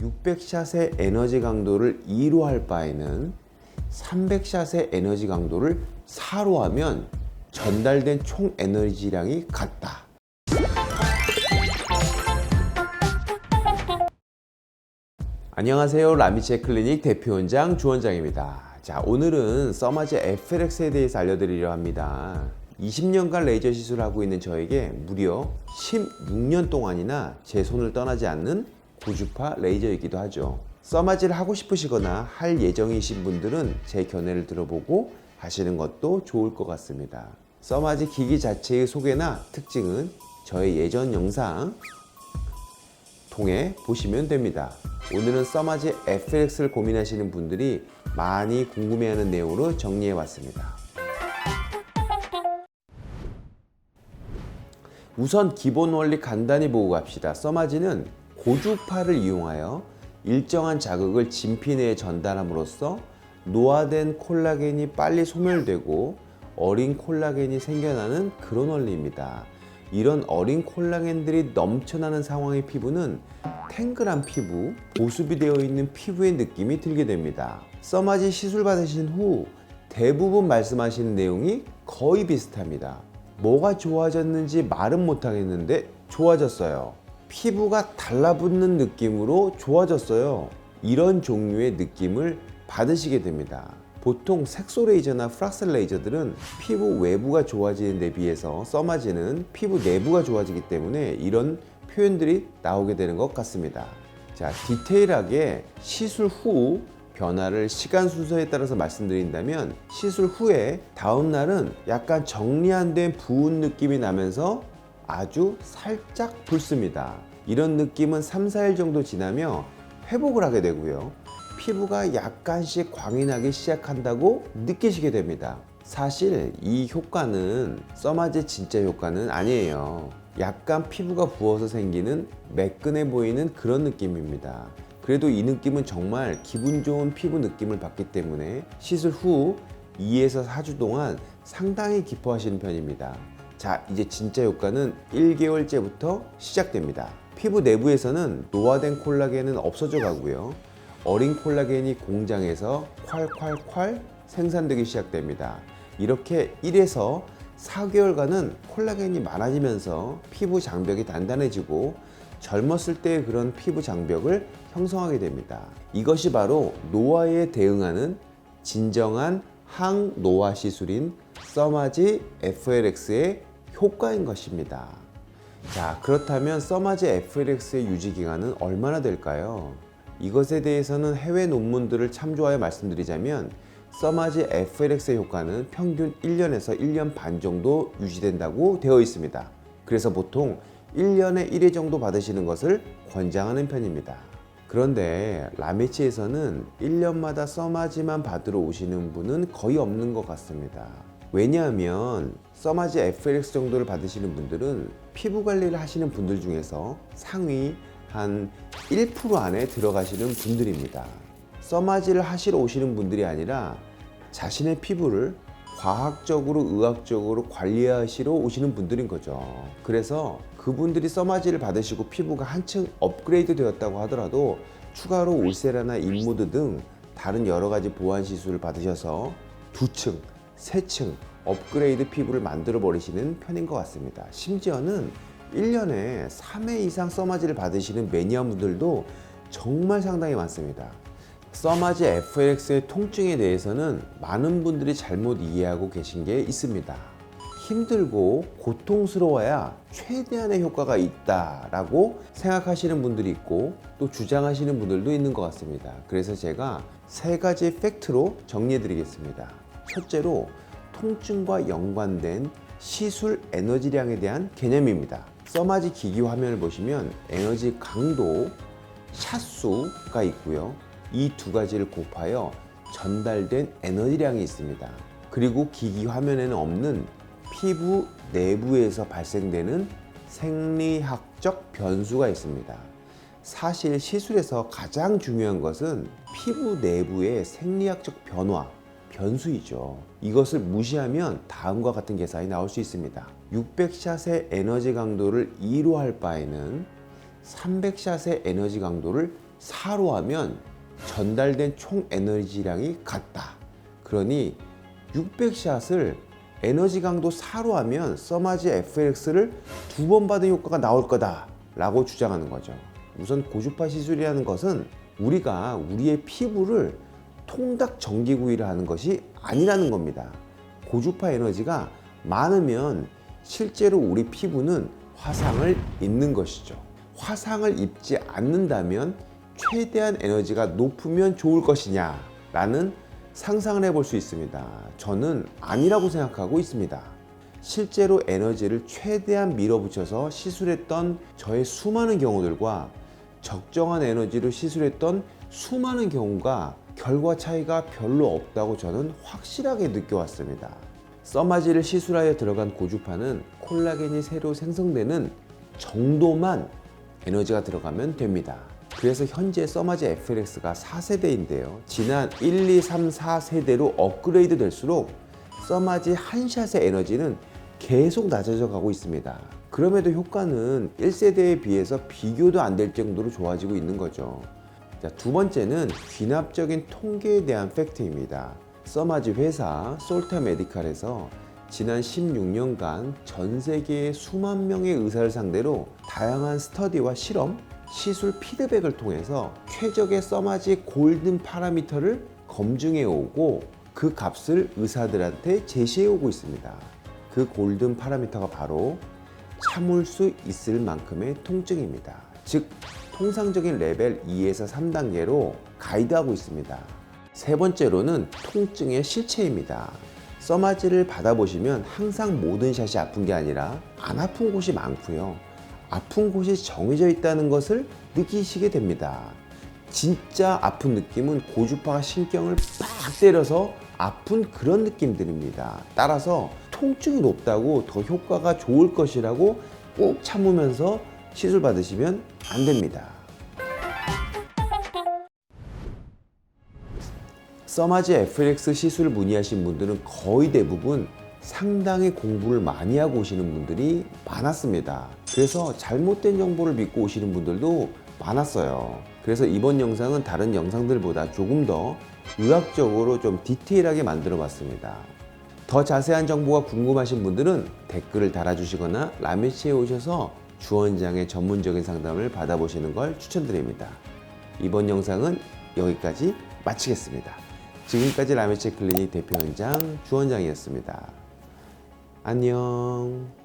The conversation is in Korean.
600샷의 에너지 강도를 2로 할 바에는 300샷의 에너지 강도를 4로 하면 전달된 총 에너지량이 같다. 안녕하세요. 라미체 클리닉 대표원장 주원장입니다. 자, 오늘은 써마지 FLX에 대해서 알려드리려 합니다. 20년간 레이저 시술을 하고 있는 저에게 무려 16년 동안이나 제 손을 떠나지 않는 고주파 레이저이기도 하죠. 써마지를 하고 싶으시거나 할 예정이신 분들은 제 견해를 들어보고 하시는 것도 좋을 것 같습니다. 써마지 기기 자체의 소개나 특징은 저의 예전 영상 통해 보시면 됩니다. 오늘은 써마지 FLX를 고민하시는 분들이 많이 궁금해하는 내용으로 정리해 왔습니다. 우선 기본 원리 간단히 보고 갑시다. 써마지는 고주파를 이용하여 일정한 자극을 진피 내에 전달함으로써 노화된 콜라겐이 빨리 소멸되고 어린 콜라겐이 생겨나는 그런 원리입니다. 이런 어린 콜라겐들이 넘쳐나는 상황의 피부는 탱글한 피부, 보습이 되어 있는 피부의 느낌이 들게 됩니다. 써마지 시술 받으신 후 대부분 말씀하시는 내용이 거의 비슷합니다. 뭐가 좋아졌는지 말은 못하겠는데 좋아졌어요. 피부가 달라붙는 느낌으로 좋아졌어요. 이런 종류의 느낌을 받으시게 됩니다. 보통 색소 레이저나 프락셀 레이저들은 피부 외부가 좋아지는 데 비해서 써마지는 피부 내부가 좋아지기 때문에 이런 표현들이 나오게 되는 것 같습니다. 자, 디테일하게 시술 후 변화를 시간 순서에 따라서 말씀드린다면 시술 후에 다음 날은 약간 정리 안 된 부은 느낌이 나면서 아주 살짝 붓습니다. 이런 느낌은 3, 4일 정도 지나며 회복을 하게 되고요. 피부가 약간씩 광이 나기 시작한다고 느끼시게 됩니다. 사실 이 효과는 써마지의 진짜 효과는 아니에요. 약간 피부가 부어서 생기는 매끈해 보이는 그런 느낌입니다. 그래도 이 느낌은 정말 기분 좋은 피부 느낌을 받기 때문에 시술 후 2에서 4주 동안 상당히 기뻐하시는 편입니다. 자, 이제 진짜 효과는 1개월째부터 시작됩니다. 피부 내부에서는 노화된 콜라겐은 없어져 가고요. 어린 콜라겐이 공장에서 콸콸콸 생산되기 시작됩니다. 이렇게 1에서 4개월간은 콜라겐이 많아지면서 피부 장벽이 단단해지고 젊었을 때의 그런 피부 장벽을 형성하게 됩니다. 이것이 바로 노화에 대응하는 진정한 항노화 시술인 써마지 FLX의 효과인 것입니다. 자, 그렇다면 써마지 FLX의 유지 기간은 얼마나 될까요? 이것에 대해서는 해외 논문들을 참조하여 말씀드리자면 써마지 FLX의 효과는 평균 1년에서 1년 반 정도 유지된다고 되어 있습니다. 그래서 보통 1년에 1회 정도 받으시는 것을 권장하는 편입니다. 그런데 라미치에서는 1년마다 써마지만 받으러 오시는 분은 거의 없는 것 같습니다. 왜냐하면 써마지 FLX 정도를 받으시는 분들은 피부 관리를 하시는 분들 중에서 상위 한 1% 안에 들어가시는 분들입니다. 써마지를 하시러 오시는 분들이 아니라 자신의 피부를 과학적으로 의학적으로 관리하시러 오시는 분들인 거죠. 그래서 그분들이 써마지를 받으시고 피부가 한층 업그레이드 되었다고 하더라도 추가로 울세라나 인모드 등 다른 여러 가지 보완 시술을 받으셔서 2층, 3층 업그레이드 피부를 만들어 버리시는 편인 것 같습니다. 심지어는 1년에 3회 이상 써마지를 받으시는 매니아분들도 정말 상당히 많습니다. 써마지 FLX의 통증에 대해서는 많은 분들이 잘못 이해하고 계신 게 있습니다. 힘들고 고통스러워야 최대한의 효과가 있다라고 생각하시는 분들이 있고 또 주장하시는 분들도 있는 것 같습니다. 그래서 제가 3가지 팩트로 정리해 드리겠습니다. 첫째로 통증과 연관된 시술 에너지량에 대한 개념입니다. 써마지 기기 화면을 보시면 에너지 강도, 샷수가 있고요. 이 2가지를 곱하여 전달된 에너지량이 있습니다. 그리고 기기 화면에는 없는 피부 내부에서 발생되는 생리학적 변수가 있습니다. 사실 시술에서 가장 중요한 것은 피부 내부의 생리학적 변화, 변수이죠. 이것을 무시하면 다음과 같은 계산이 나올 수 있습니다. 600샷의 에너지 강도를 2로 할 바에는 300샷의 에너지 강도를 4로 하면 전달된 총 에너지량이 같다. 그러니 600샷을 에너지 강도 4로 하면 써마지 FLX를 2번 받은 효과가 나올 거다 라고 주장하는 거죠. 우선 고주파 시술이라는 것은 우리가 우리의 피부를 통닭 전기구이를 하는 것이 아니라는 겁니다. 고주파 에너지가 많으면 실제로 우리 피부는 화상을 입는 것이죠. 화상을 입지 않는다면 최대한 에너지가 높으면 좋을 것이냐 라는 상상을 해볼 수 있습니다. 저는 아니라고 생각하고 있습니다. 실제로 에너지를 최대한 밀어붙여서 시술했던 저의 수많은 경우들과 적정한 에너지로 시술했던 수많은 경우가 결과 차이가 별로 없다고 저는 확실하게 느껴왔습니다. 써마지를 시술하여 들어간 고주파는 콜라겐이 새로 생성되는 정도만 에너지가 들어가면 됩니다. 그래서 현재 써마지 FLX가 4세대인데요. 지난 1, 2, 3, 4세대로 업그레이드 될수록 써마지 한 샷의 에너지는 계속 낮아져 가고 있습니다. 그럼에도 효과는 1세대에 비해서 비교도 안 될 정도로 좋아지고 있는 거죠. 자, 두 번째는 귀납적인 통계에 대한 팩트입니다. 써마지 회사 솔타 메디칼에서 지난 16년간 전 세계의 수만 명의 의사를 상대로 다양한 스터디와 실험, 시술 피드백을 통해서 최적의 써마지 골든 파라미터를 검증해 오고 그 값을 의사들한테 제시해 오고 있습니다. 그 골든 파라미터가 바로 참을 수 있을 만큼의 통증입니다. 즉 통상적인 레벨 2에서 3단계로 가이드하고 있습니다. 세 번째로는 통증의 실체입니다. 써마지를 받아보시면 항상 모든 샷이 아픈 게 아니라 안 아픈 곳이 많고요. 아픈 곳이 정해져 있다는 것을 느끼시게 됩니다. 진짜 아픈 느낌은 고주파가 신경을 빡 때려서 아픈 그런 느낌들입니다. 따라서 통증이 높다고 더 효과가 좋을 것이라고 꼭 참으면서 시술 받으시면 안 됩니다. 써마지 FLX 시술 문의하신 분들은 거의 대부분 상당히 공부를 많이 하고 오시는 분들이 많았습니다. 그래서 잘못된 정보를 믿고 오시는 분들도 많았어요. 그래서 이번 영상은 다른 영상들보다 조금 더 의학적으로 좀 디테일하게 만들어 봤습니다. 더 자세한 정보가 궁금하신 분들은 댓글을 달아주시거나 라메치에 오셔서 주원장의 전문적인 상담을 받아보시는 걸 추천드립니다. 이번 영상은 여기까지 마치겠습니다. 지금까지 라메치 클리닉 대표원장 주원장이었습니다. 안녕.